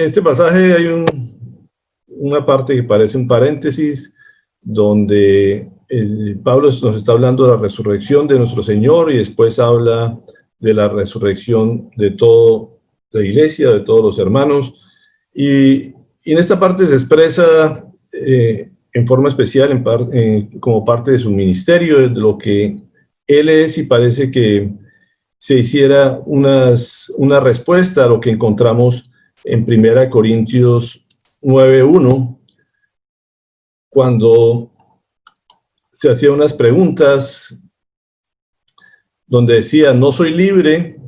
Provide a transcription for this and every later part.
este pasaje hay una parte que parece un paréntesis, donde Pablo nos está hablando de la resurrección de nuestro Señor y después habla de la resurrección de toda la iglesia, de todos los hermanos. Y en esta parte se expresa en forma especial como parte de su ministerio, de lo que él es, y parece que se hiciera una respuesta a lo que encontramos en 1 Corintios 9:1, cuando se hacía unas preguntas donde decía: no soy libre,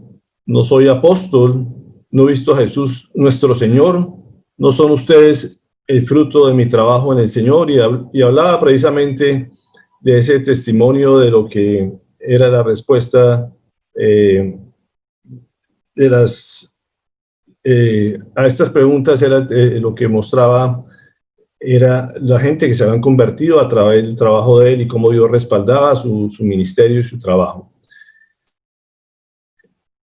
no soy apóstol, no he visto a Jesús nuestro Señor, no son ustedes el fruto de mi trabajo en el Señor. Y hablaba precisamente de ese testimonio, de lo que era la respuesta a estas preguntas. Era lo que mostraba, era la gente que se habían convertido a través del trabajo de él y cómo Dios respaldaba su ministerio y su trabajo.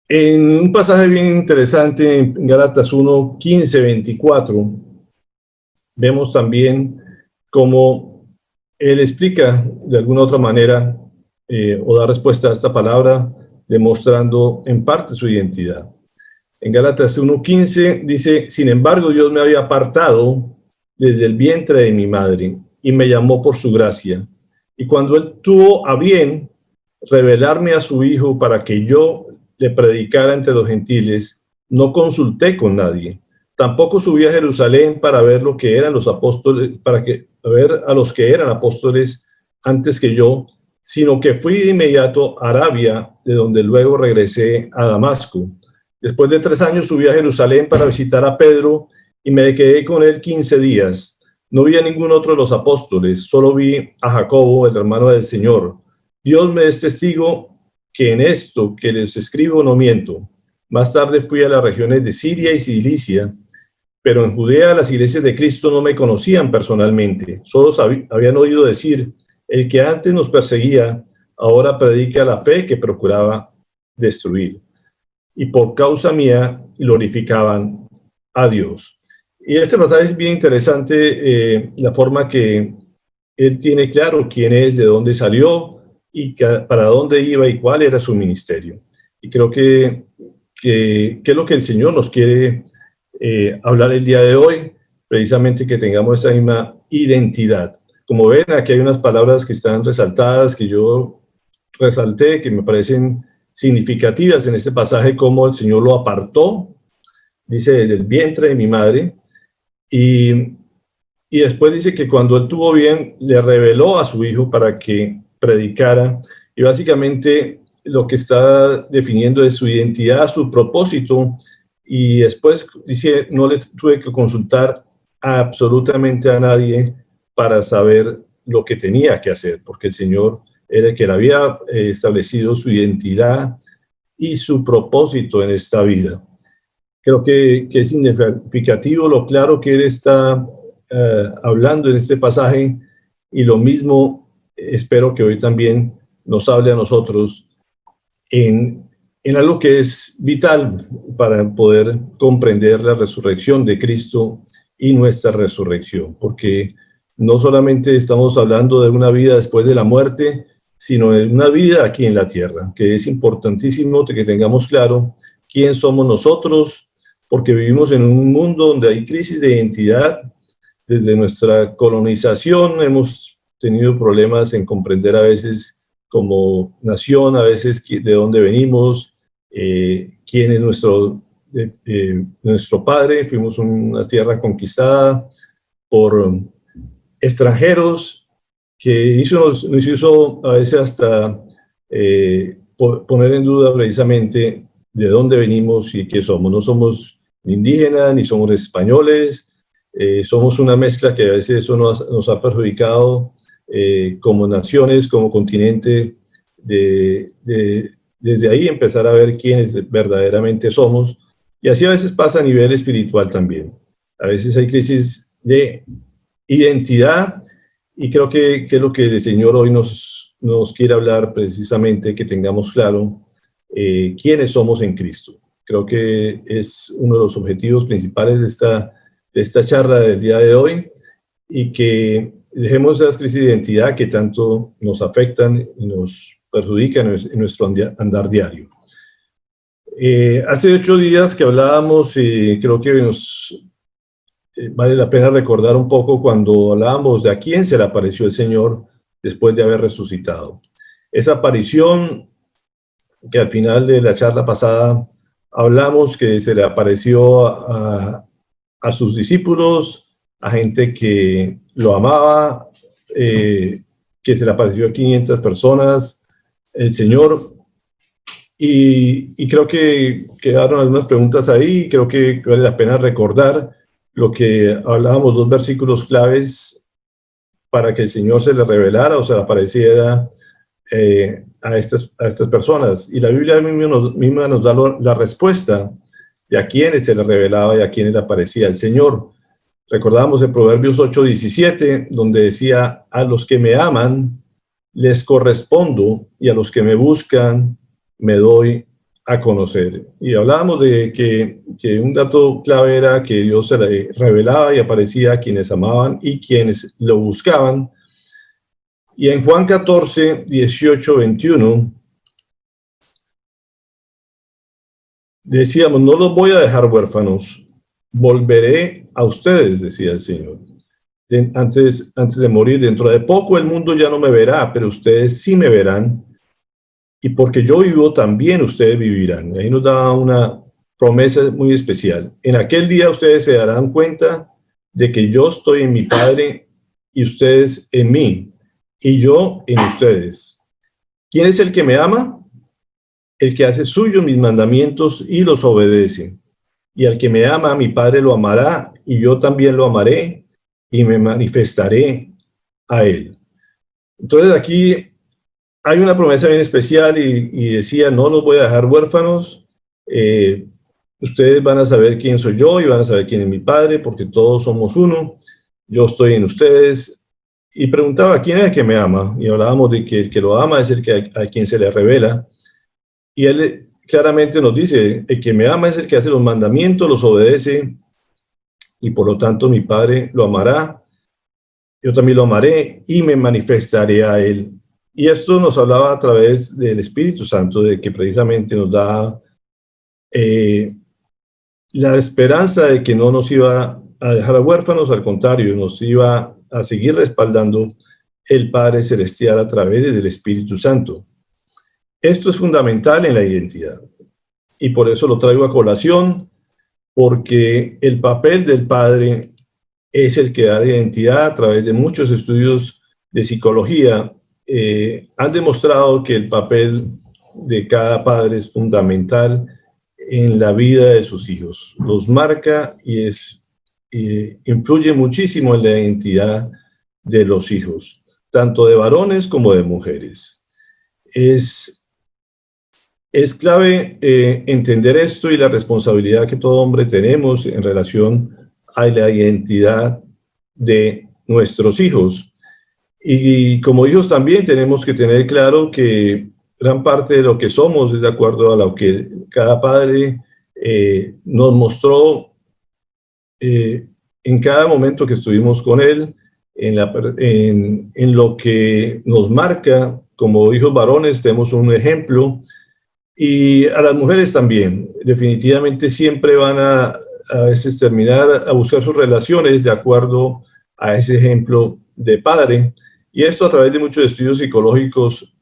En un pasaje bien interesante, en Gálatas 1:15-24, vemos también cómo él explica de alguna otra manera o da respuesta a esta palabra, demostrando en parte su identidad. En Gálatas 1:15 dice: sin embargo, Dios me había apartado desde el vientre de mi madre y me llamó por su gracia. Y cuando él tuvo a bien revelarme a su Hijo para que yo le predicara entre los gentiles, no consulté con nadie. Tampoco subí a Jerusalén para ver lo que eran los apóstoles, ver a los que eran apóstoles antes que yo, sino que fui de inmediato a Arabia, de donde luego regresé a Damasco. Después de 3 años subí a Jerusalén para visitar a Pedro y me quedé con él 15 días. No vi a ningún otro de los apóstoles, solo vi a Jacobo, el hermano del Señor. Dios me es testigo que en esto que les escribo no miento. Más tarde fui a las regiones de Siria y Cilicia, pero en Judea las iglesias de Cristo no me conocían personalmente. Solo habían oído decir: el que antes nos perseguía, ahora predica la fe que procuraba destruir. Y por causa mía glorificaban a Dios. Y este pasaje es bien interesante, la forma que él tiene claro quién es, de dónde salió y para dónde iba y cuál era su ministerio. Y creo que es lo que el Señor nos quiere hablar el día de hoy, precisamente que tengamos esa misma identidad. Como ven, aquí hay unas palabras que están resaltadas, que yo resalté, que me parecen significativas en este pasaje, como el Señor lo apartó, dice, desde el vientre de mi madre, y después dice que cuando él tuvo bien, le reveló a su Hijo para que predicara, y básicamente lo que está definiendo es su identidad, su propósito. Y después dice: no le tuve que consultar absolutamente a nadie para saber lo que tenía que hacer, porque el Señor era el que le había establecido su identidad y su propósito en esta vida. Creo que es significativo lo claro que él está hablando en este pasaje, y lo mismo espero que hoy también nos hable a nosotros en algo que es vital para poder comprender la resurrección de Cristo y nuestra resurrección, porque no solamente estamos hablando de una vida después de la muerte, sino de una vida aquí en la tierra, que es importantísimo que tengamos claro quién somos nosotros, porque vivimos en un mundo donde hay crisis de identidad. Desde nuestra colonización hemos tenido problemas en comprender a veces como nación, a veces de dónde venimos, quién es nuestro padre. Fuimos una tierra conquistada por extranjeros que nos hizo a veces hasta poner en duda precisamente de dónde venimos y qué somos. No somos ni indígenas, ni somos españoles, somos una mezcla que a veces eso nos ha perjudicado como naciones, como continente, desde ahí empezar a ver quiénes verdaderamente somos. Y así a veces pasa a nivel espiritual también. A veces hay crisis de identidad, y creo que es lo que el Señor hoy nos quiere hablar, precisamente, que tengamos claro quiénes somos en Cristo. creo que es uno de los objetivos principales de esta charla del día de hoy, y que dejemos esas crisis de identidad que tanto nos afectan y nos perjudican en nuestro andar diario. Hace 8 días que hablábamos, y creo que vale la pena recordar un poco cuando hablábamos de a quién se le apareció el Señor después de haber resucitado. Esa aparición que al final de la charla pasada hablamos que se le apareció a sus discípulos, a gente que lo amaba, que se le apareció a 500 personas, el Señor. Y creo que quedaron algunas preguntas ahí. Creo que vale la pena recordar lo que hablábamos, 2 versículos claves para que el Señor se le revelara o se le apareciera a estas personas. Y la Biblia misma nos da la respuesta de a quiénes se le revelaba y a quiénes le aparecía el Señor. Recordamos en Proverbios 8:17, donde decía: a los que me aman les correspondo, y a los que me buscan me doy a conocer. Y hablábamos de que un dato clave era que Dios se le revelaba y aparecía a quienes amaban y quienes lo buscaban. Y en Juan 14, 18, 21, decíamos: no los voy a dejar huérfanos, volveré a ustedes, decía el Señor. Antes de morir, dentro de poco el mundo ya no me verá, pero ustedes sí me verán. Y porque yo vivo, también ustedes vivirán. Ahí nos da una promesa muy especial. En aquel día ustedes se darán cuenta de que yo estoy en mi Padre y ustedes en mí, y yo en ustedes. ¿Quién es el que me ama? El que hace suyo mis mandamientos y los obedece. Y al que me ama, mi Padre lo amará, y yo también lo amaré y me manifestaré a él. Entonces aquí hay una promesa bien especial, y decía: no los voy a dejar huérfanos, ustedes van a saber quién soy yo y van a saber quién es mi Padre, porque todos somos uno, yo estoy en ustedes. Y preguntaba: ¿quién es el que me ama? Y hablábamos de que el que lo ama es el que a quien se le revela, y él claramente nos dice: el que me ama es el que hace los mandamientos, los obedece, y por lo tanto mi Padre lo amará, yo también lo amaré y me manifestaré a él. Y esto nos hablaba a través del Espíritu Santo, de que precisamente nos da la esperanza de que no nos iba a dejar huérfanos, al contrario, nos iba a seguir respaldando el Padre Celestial a través del Espíritu Santo. Esto es fundamental en la identidad, y por eso lo traigo a colación, porque el papel del Padre es el que da la identidad. A través de muchos estudios de psicología han demostrado que el papel de cada padre es fundamental en la vida de sus hijos. Los marca y influye muchísimo en la identidad de los hijos, tanto de varones como de mujeres. Es clave entender esto y la responsabilidad que todo hombre tenemos en relación a la identidad de nuestros hijos. Y como hijos también tenemos que tener claro que gran parte de lo que somos es de acuerdo a lo que cada padre nos mostró en cada momento que estuvimos con él, en lo que nos marca. Como hijos varones tenemos un ejemplo, y a las mujeres también. Definitivamente siempre van a veces terminar a buscar sus relaciones de acuerdo a ese ejemplo de padre. Y esto, a través de muchos estudios psicológicos,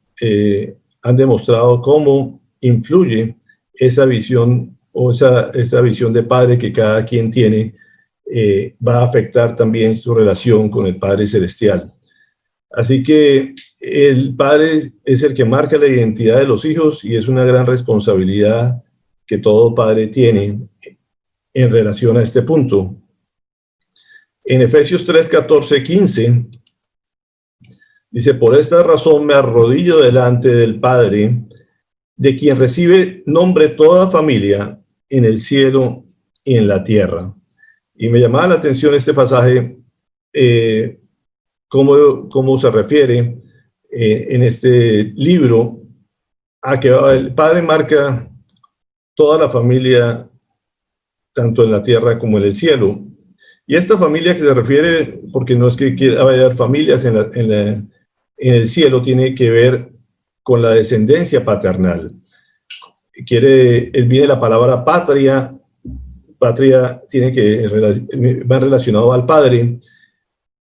han demostrado cómo influye esa visión, o esa visión de padre que cada quien tiene, va a afectar también su relación con el Padre Celestial. Así que el padre es el que marca la identidad de los hijos, y es una gran responsabilidad que todo padre tiene en relación a este punto. En Efesios 3, 14, 15, dice: por esta razón me arrodillo delante del Padre, de quien recibe nombre toda familia en el cielo y en la tierra. Y me llamaba la atención este pasaje, cómo se refiere en este libro a que el Padre marca toda la familia, tanto en la tierra como en el cielo. Y esta familia que se refiere, porque no es que vaya a haber familias en el cielo, tiene que ver con la descendencia paternal. Viene la palabra patria. Patria va relacionado al padre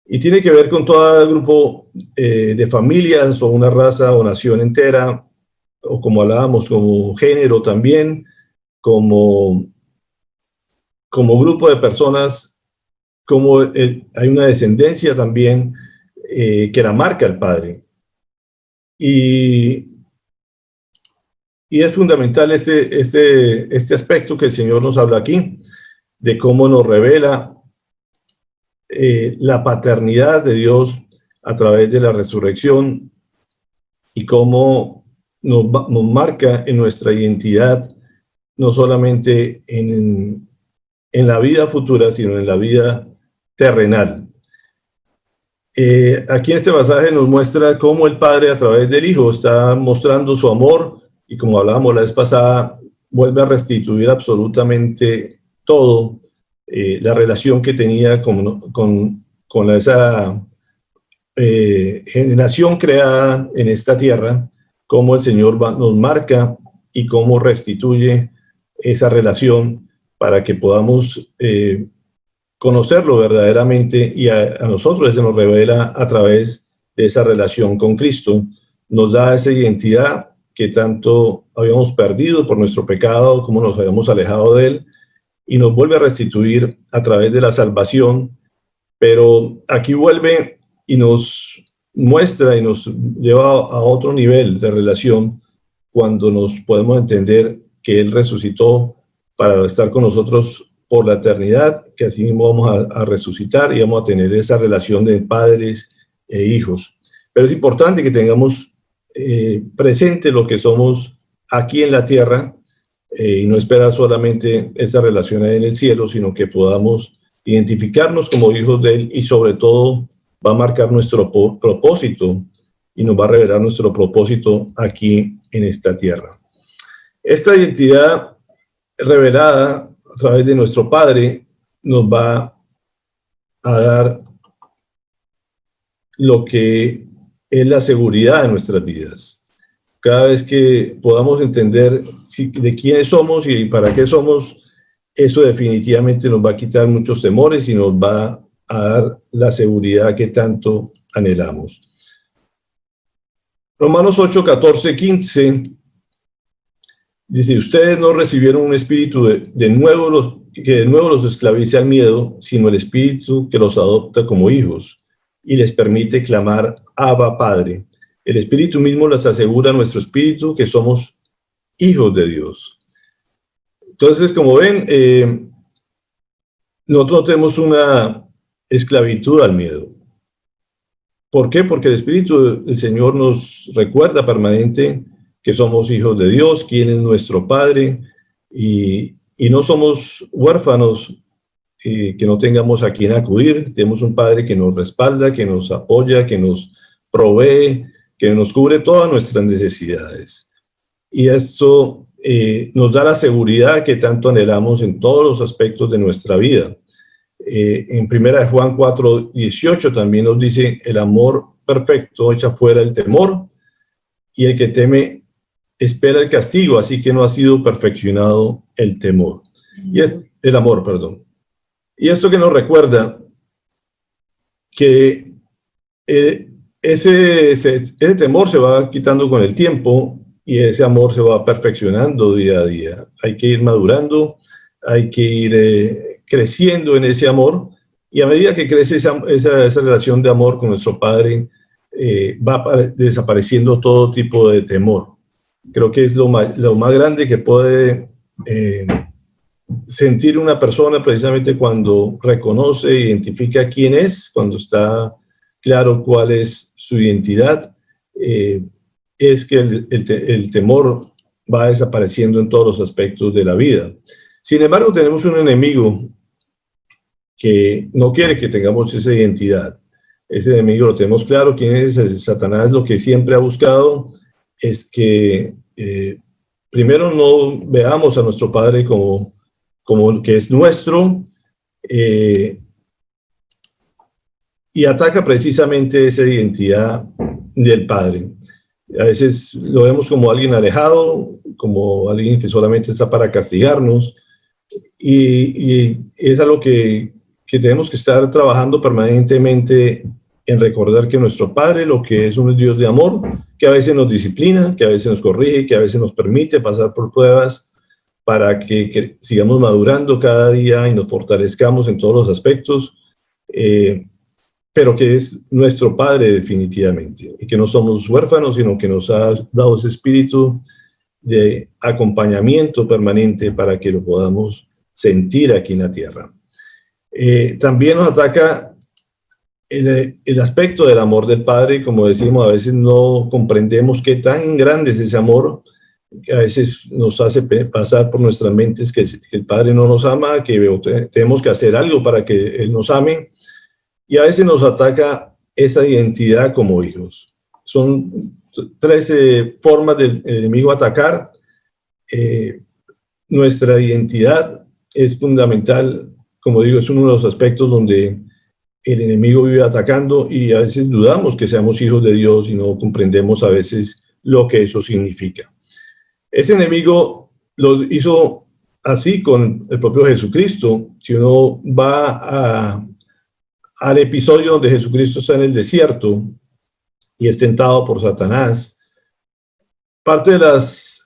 y tiene que ver con todo el grupo de familias o una raza o nación entera, o como hablábamos, como género también, como grupo de personas, como hay una descendencia también que la marca el padre. Y es fundamental este aspecto que el Señor nos habla aquí, de cómo nos revela la paternidad de Dios a través de la resurrección y cómo nos marca en nuestra identidad, no solamente en la vida futura, sino en la vida terrenal. Aquí en este pasaje nos muestra cómo el Padre a través del Hijo está mostrando su amor y, como hablábamos la vez pasada, vuelve a restituir absolutamente todo, la relación que tenía con esa generación creada en esta tierra, cómo el Señor nos marca y cómo restituye esa relación para que podamos conocerlo verdaderamente, y a nosotros se nos revela a través de esa relación con Cristo. Nos da esa identidad que tanto habíamos perdido por nuestro pecado, como nos habíamos alejado de él, y nos vuelve a restituir a través de la salvación. Pero aquí vuelve y nos muestra y nos lleva a otro nivel de relación cuando nos podemos entender que Él resucitó para estar con nosotros por la eternidad, que así mismo vamos a resucitar y vamos a tener esa relación de padres e hijos. Pero es importante que tengamos presente lo que somos aquí en la tierra, y no esperar solamente esa relación ahí en el cielo, sino que podamos identificarnos como hijos de Él, y sobre todo va a marcar nuestro propósito y nos va a revelar nuestro propósito aquí en esta tierra. Esta identidad revelada a través de nuestro Padre nos va a dar lo que es la seguridad de nuestras vidas. Cada vez que podamos entender de quiénes somos y para qué somos, eso definitivamente nos va a quitar muchos temores y nos va a dar la seguridad que tanto anhelamos. Romanos 8, 14, 15 dice: ustedes no recibieron un espíritu que de nuevo los esclavice al miedo, sino el espíritu que los adopta como hijos y les permite clamar Abba, Padre. El espíritu mismo les asegura a nuestro espíritu que somos hijos de Dios. Entonces, como ven, nosotros tenemos una esclavitud al miedo. ¿Por qué? Porque el Espíritu del Señor nos recuerda permanente que somos hijos de Dios, quién es nuestro Padre, y no somos huérfanos, que no tengamos a quién acudir. Tenemos un Padre que nos respalda, que nos apoya, que nos provee, que nos cubre todas nuestras necesidades. Y esto nos da la seguridad que tanto anhelamos en todos los aspectos de nuestra vida. En 1 Juan 4, 18 también nos dice: el amor perfecto echa fuera el temor, y el que teme espera el castigo, así que no ha sido perfeccionado el temor. Y es el amor, perdón. Y esto que nos recuerda que ese temor se va quitando con el tiempo, y ese amor se va perfeccionando día a día. Hay que ir madurando, hay que ir creciendo en ese amor, y a medida que crece esa relación de amor con nuestro Padre, va desapareciendo todo tipo de temor. Creo que es lo más grande que puede sentir una persona, precisamente cuando reconoce e identifica quién es, cuando está claro cuál es su identidad, es que el temor va desapareciendo en todos los aspectos de la vida. Sin embargo, tenemos un enemigo que no quiere que tengamos esa identidad. Ese enemigo lo tenemos claro. ¿Quién es? Satanás. Lo que siempre ha buscado es que primero no veamos a nuestro Padre como que es nuestro, y ataca precisamente esa identidad del Padre. A veces lo vemos como alguien alejado, como alguien que solamente está para castigarnos, y es algo que tenemos que estar trabajando permanentemente en recordar que nuestro Padre, lo que es un Dios de amor, que a veces nos disciplina, que a veces nos corrige, que a veces nos permite pasar por pruebas para que sigamos madurando cada día y nos fortalezcamos en todos los aspectos, pero que es nuestro Padre definitivamente, y que no somos huérfanos, sino que nos ha dado ese espíritu de acompañamiento permanente para que lo podamos sentir aquí en la tierra. También nos ataca el aspecto del amor del Padre. Como decimos, a veces no comprendemos qué tan grande es ese amor, que a veces nos hace pasar por nuestras mentes que el Padre no nos ama, que tenemos que hacer algo para que Él nos ame, y a veces nos ataca esa identidad como hijos. Son tres formas del enemigo atacar. Nuestra identidad es fundamental, como digo, es uno de los aspectos donde el enemigo vive atacando, y a veces dudamos que seamos hijos de Dios y no comprendemos a veces lo que eso significa. Ese enemigo lo hizo así con el propio Jesucristo. Si uno va al episodio donde Jesucristo está en el desierto y es tentado por Satanás, parte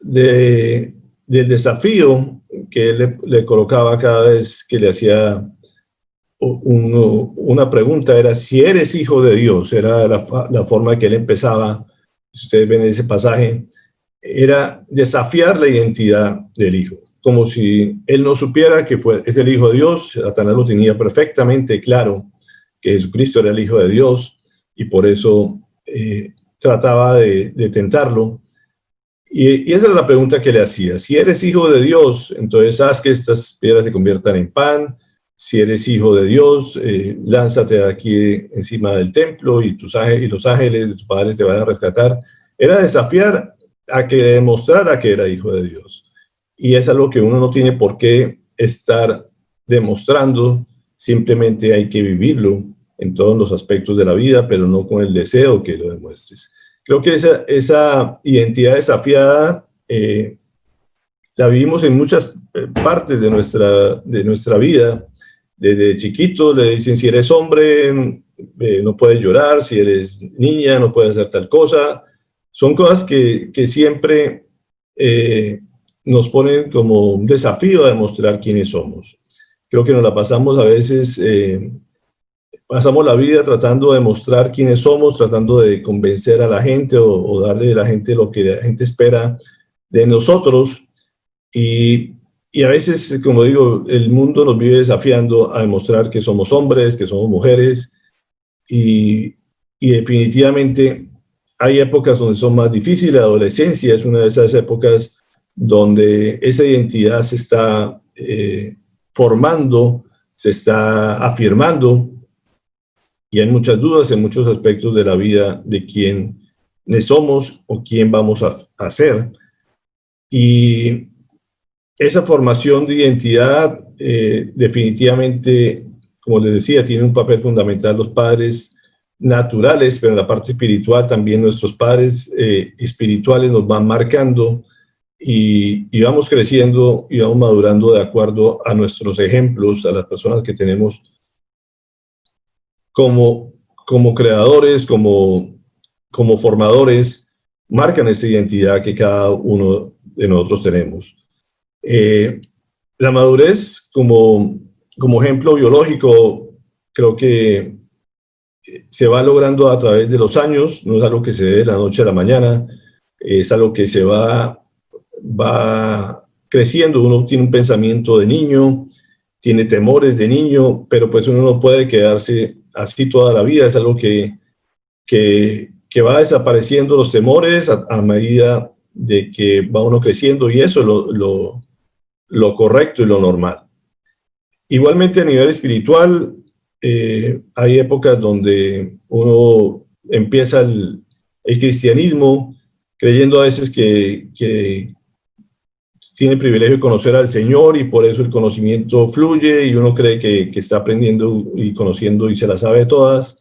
del desafío que él le colocaba cada vez que le hacía una pregunta era: si eres hijo de Dios. Era la forma que él empezaba. Si ustedes ven ese pasaje, era desafiar la identidad del hijo, como si él no supiera que es el hijo de Dios. Satanás lo tenía perfectamente claro, que Jesucristo era el hijo de Dios, y por eso trataba de tentarlo. Y esa era la pregunta que le hacía: si eres hijo de Dios, entonces haz que estas piedras se conviertan en pan. Si eres hijo de Dios, lánzate aquí encima del templo, y los ángeles de tu Padre te van a rescatar. Era desafiar a que demostrara que era hijo de Dios. Y es algo que uno no tiene por qué estar demostrando, simplemente hay que vivirlo en todos los aspectos de la vida, pero no con el deseo que lo demuestres. Creo que esa identidad desafiada la vivimos en muchas partes de nuestra vida. Desde chiquito le dicen: si eres hombre, no puedes llorar; si eres niña, no puedes hacer tal cosa. Son cosas que siempre nos ponen como un desafío a demostrar quiénes somos. Creo que nos la pasamos a veces, pasamos la vida tratando de demostrar quiénes somos, tratando de convencer a la gente o darle a la gente lo que la gente espera de nosotros. Y a veces, como digo, el mundo nos vive desafiando a demostrar que somos hombres, que somos mujeres, y definitivamente hay épocas donde son más difíciles. La adolescencia es una de esas épocas donde esa identidad se está formando, se está afirmando, y hay muchas dudas en muchos aspectos de la vida de quiénes somos o quién vamos a ser. Y esa formación de identidad definitivamente, como les decía, tiene un papel fundamental los padres naturales, pero en la parte espiritual también nuestros padres espirituales nos van marcando, y vamos creciendo y vamos madurando de acuerdo a nuestros ejemplos, a las personas que tenemos como creadores, como formadores, marcan esa identidad que cada uno de nosotros tenemos. La madurez como ejemplo biológico, creo que se va logrando a través de los años. No es algo que se dé de la noche a la mañana, es algo que se va creciendo. Uno tiene un pensamiento de niño, tiene temores de niño, pero pues uno no puede quedarse así toda la vida. Es algo que va desapareciendo los temores a medida de que va uno creciendo, y eso es lo correcto y lo normal. Igualmente, a nivel espiritual, hay épocas donde uno empieza el cristianismo creyendo a veces que tiene el privilegio de conocer al Señor y por eso el conocimiento fluye y uno cree que está aprendiendo y conociendo y se las sabe todas.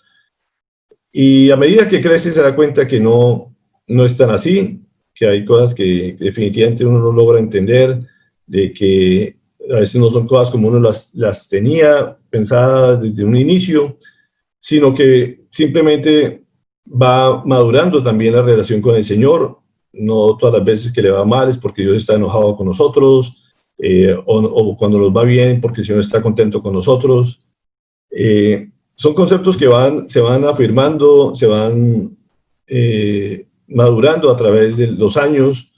Y a medida que crece se da cuenta que no es tan así, que hay cosas que definitivamente uno no logra entender, de que a veces no son cosas como uno las tenía pensadas desde un inicio, sino que simplemente va madurando también la relación con el Señor. No todas las veces que le va mal es porque Dios está enojado con nosotros, o cuando nos va bien porque el Señor está contento con nosotros. Son conceptos que se van afirmando, se van madurando a través de los años,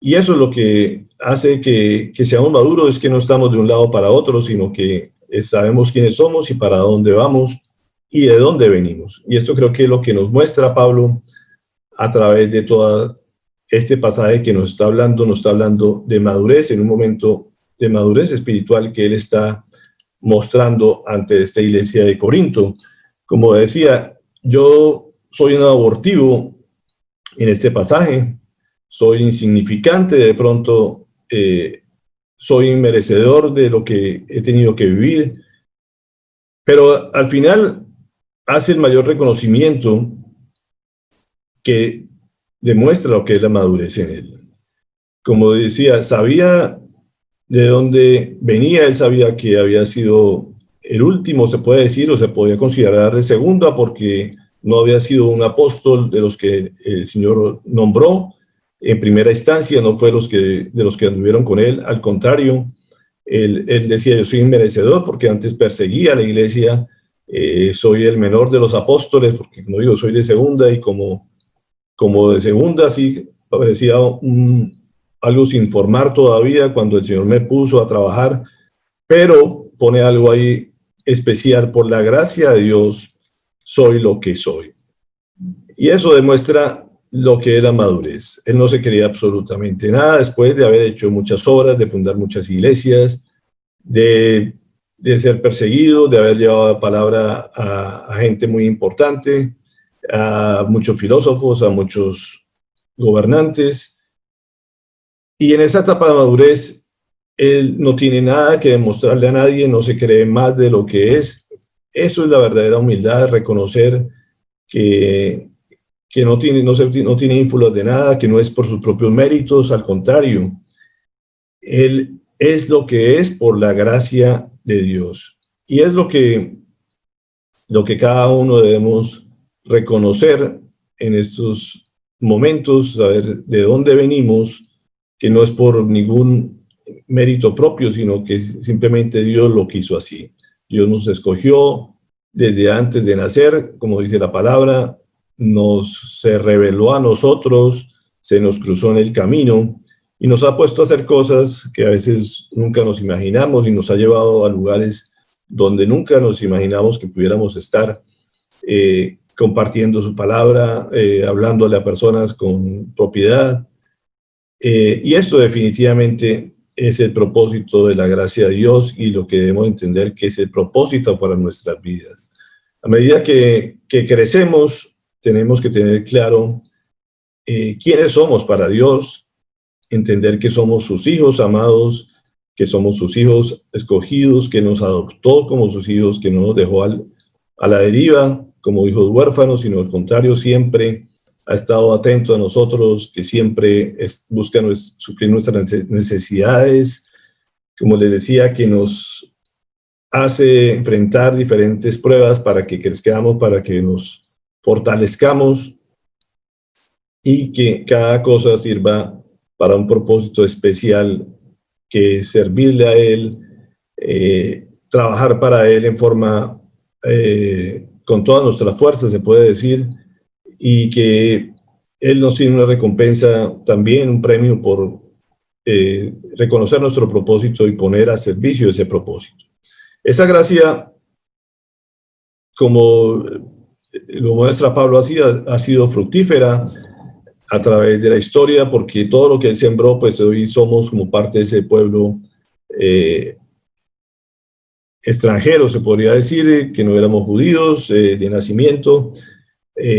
y eso es lo que hace que seamos maduros, es que no estamos de un lado para otro, sino que sabemos quiénes somos y para dónde vamos y de dónde venimos. Y esto creo que es lo que nos muestra Pablo a través de todo este pasaje que nos está hablando de madurez, en un momento de madurez espiritual que él está mostrando ante esta iglesia de Corinto. Como decía, yo soy un abortivo en este pasaje, soy insignificante, de pronto soy merecedor de lo que he tenido que vivir, pero al final hace el mayor reconocimiento que demuestra lo que es la madurez en él. Como decía, sabía de dónde venía, él sabía que había sido el último, se puede decir, o se podía considerar de segunda, porque no había sido un apóstol de los que el Señor nombró en primera instancia, no fue de los que anduvieron con él, al contrario, él decía, yo soy inmerecedor porque antes perseguía a la iglesia, soy el menor de los apóstoles, porque como digo, soy de segunda, y como de segunda, sí, parecía algo sin formar todavía cuando el Señor me puso a trabajar, pero pone algo ahí especial: por la gracia de Dios soy lo que soy. Y eso demuestra lo que es la madurez. Él no se creía absolutamente nada después de haber hecho muchas obras, de fundar muchas iglesias, de ser perseguido, de haber llevado la palabra a gente muy importante, a muchos filósofos, a muchos gobernantes. Y en esa etapa de madurez, él no tiene nada que demostrarle a nadie, no se cree más de lo que es. Eso es la verdadera humildad, reconocer que no tiene ínfulas de nada, que no es por sus propios méritos, al contrario, él es lo que es por la gracia de Dios. Y es lo que cada uno debemos reconocer en estos momentos, saber de dónde venimos, que no es por ningún mérito propio, sino que simplemente Dios lo quiso así. Dios nos escogió desde antes de nacer, como dice la palabra, se reveló a nosotros, se nos cruzó en el camino y nos ha puesto a hacer cosas que a veces nunca nos imaginamos, y nos ha llevado a lugares donde nunca nos imaginamos que pudiéramos estar, compartiendo su palabra, hablándole a personas con propiedad. Y esto definitivamente es el propósito de la gracia de Dios, y lo que debemos entender que es el propósito para nuestras vidas. A medida que crecemos, tenemos que tener claro quiénes somos para Dios, entender que somos sus hijos amados, que somos sus hijos escogidos, que nos adoptó como sus hijos, que no nos dejó a la deriva como hijos huérfanos, sino al contrario, siempre ha estado atento a nosotros, que siempre busca suplir nuestras necesidades, como les decía, que nos hace enfrentar diferentes pruebas para que crezcamos, para que nos fortalezcamos, y que cada cosa sirva para un propósito especial, que es servirle a Él, trabajar para Él en forma, con todas nuestras fuerzas, se puede decir, y que Él nos tiene una recompensa también, un premio por reconocer nuestro propósito y poner a servicio ese propósito. Esa gracia, como lo muestra Pablo, ha sido fructífera a través de la historia, porque todo lo que él sembró, pues hoy somos como parte de ese pueblo extranjero, se podría decir, que no éramos judíos de nacimiento.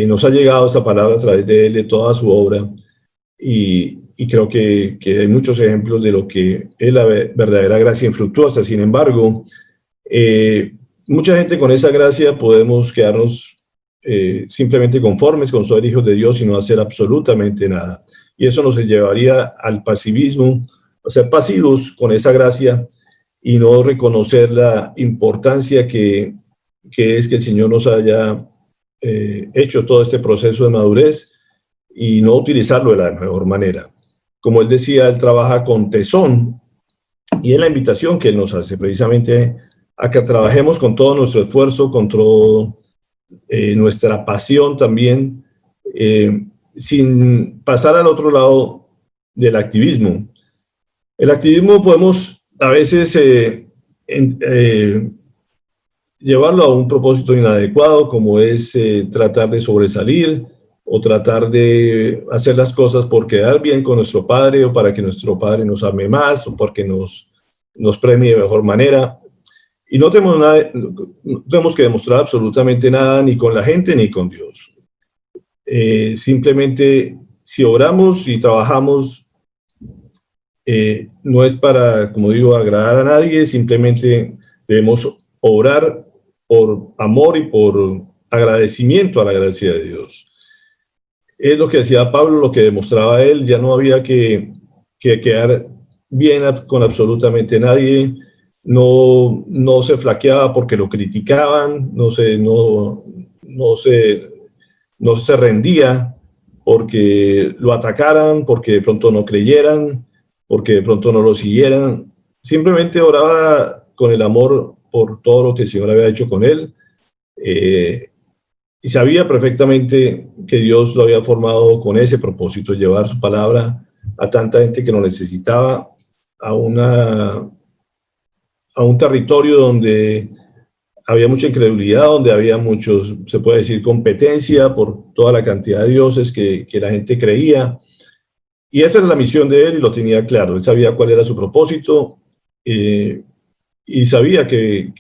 Nos ha llegado esa palabra a través de él, de toda su obra, y creo que hay muchos ejemplos de lo que es la verdadera gracia infructuosa. Sin embargo, mucha gente con esa gracia podemos quedarnos simplemente conformes con ser hijos de Dios y no hacer absolutamente nada. Y eso nos llevaría al pasivismo, o sea, pasivos con esa gracia y no reconocer la importancia que es que el Señor nos haya hecho todo este proceso de madurez y no utilizarlo de la mejor manera. Como él decía, él trabaja con tesón y es la invitación que él nos hace precisamente a que trabajemos con todo nuestro esfuerzo, con todo nuestra pasión también, sin pasar al otro lado del activismo. El activismo podemos a veces llevarlo a un propósito inadecuado, como es tratar de sobresalir o tratar de hacer las cosas por quedar bien con nuestro padre o para que nuestro padre nos ame más o porque nos premie de mejor manera. Y no tenemos que demostrar absolutamente nada ni con la gente ni con Dios. Simplemente, si oramos y trabajamos, no es para, como digo, agradar a nadie, simplemente debemos orar por amor y por agradecimiento a la gracia de Dios. Es lo que decía Pablo, lo que demostraba él, ya no había que quedar bien con absolutamente nadie, no se flaqueaba porque lo criticaban, no se rendía porque lo atacaran, porque de pronto no creyeran, porque de pronto no lo siguieran. Simplemente oraba con el amor por todo lo que el Señor había hecho con él. Y sabía perfectamente que Dios lo había formado con ese propósito, llevar su palabra a tanta gente que lo necesitaba, a un territorio donde había mucha incredulidad, donde había muchos, se puede decir, competencia por toda la cantidad de dioses que la gente creía. Y esa era la misión de él y lo tenía claro. Él sabía cuál era su propósito y sabía que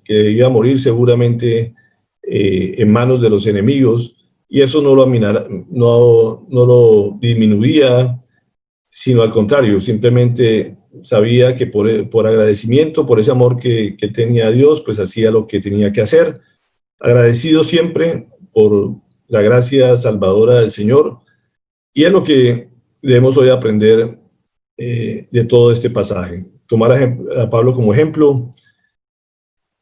iba a morir seguramente en manos de los enemigos. Y eso no lo disminuía, sino al contrario, simplemente sabía que por agradecimiento, por ese amor que él tenía a Dios, pues hacía lo que tenía que hacer, agradecido siempre por la gracia salvadora del Señor. Y es lo que debemos hoy aprender de todo este pasaje. Tomar a Pablo como ejemplo,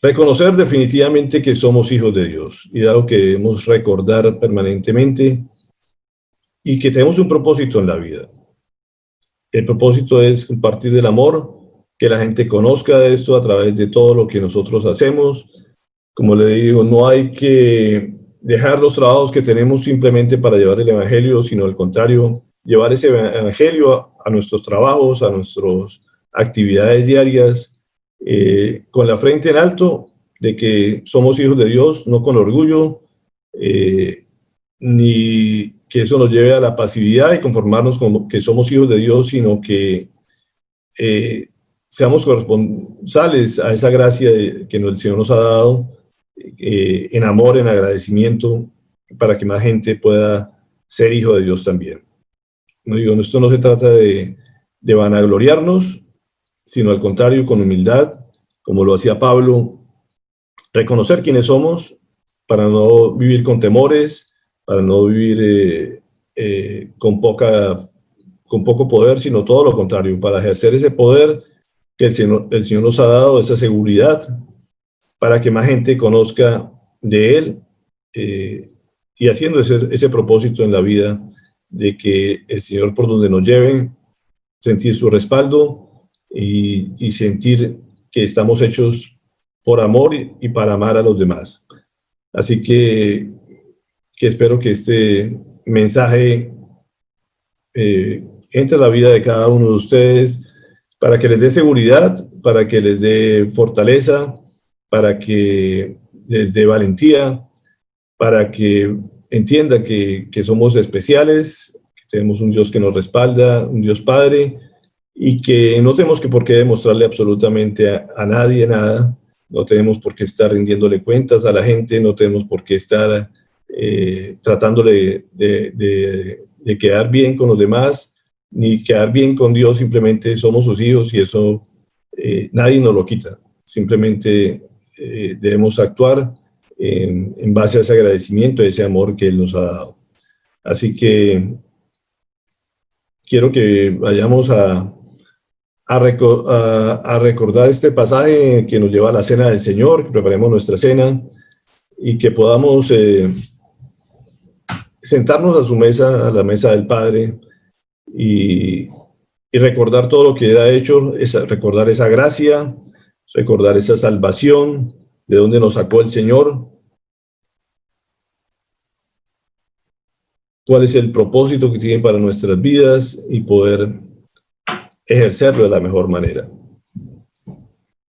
reconocer definitivamente que somos hijos de Dios y algo que debemos recordar permanentemente y que tenemos un propósito en la vida. El propósito es compartir el amor, que la gente conozca de esto a través de todo lo que nosotros hacemos. Como le digo, no hay que dejar los trabajos que tenemos simplemente para llevar el evangelio, sino al contrario, llevar ese evangelio a nuestros trabajos, a nuestras actividades diarias, con la frente en alto de que somos hijos de Dios, no con orgullo, ni que eso nos lleve a la pasividad y conformarnos con que somos hijos de Dios, sino que seamos corresponsales a esa gracia que el Señor nos ha dado, en amor, en agradecimiento, para que más gente pueda ser hijo de Dios también. No digo, esto no se trata de vanagloriarnos, sino al contrario, con humildad, como lo hacía Pablo, reconocer quiénes somos para no vivir con temores, para no vivir con poco poder, sino todo lo contrario, para ejercer ese poder que el Señor nos ha dado, esa seguridad, para que más gente conozca de Él y haciendo ese propósito en la vida de que el Señor por donde nos lleve, sentir su respaldo y sentir que estamos hechos por amor y para amar a los demás. Así que espero que este mensaje entre a la vida de cada uno de ustedes para que les dé seguridad, para que les dé fortaleza, para que les dé valentía, para que entiendan que somos especiales, que tenemos un Dios que nos respalda, un Dios Padre, y que no tenemos por qué demostrarle absolutamente a nadie nada, no tenemos por qué estar rindiéndole cuentas a la gente, no tenemos por qué estar tratándole de de quedar bien con los demás, ni quedar bien con Dios. Simplemente somos sus hijos y eso nadie nos lo quita. Simplemente debemos actuar en base a ese agradecimiento, a ese amor que Él nos ha dado. Así que quiero que vayamos a recordar este pasaje que nos lleva a la cena del Señor, que preparemos nuestra cena y que podamos sentarnos a su mesa, a la mesa del Padre, y recordar todo lo que Él ha hecho, recordar esa gracia, recordar esa salvación, de dónde nos sacó el Señor, cuál es el propósito que tiene para nuestras vidas y poder ejercerlo de la mejor manera.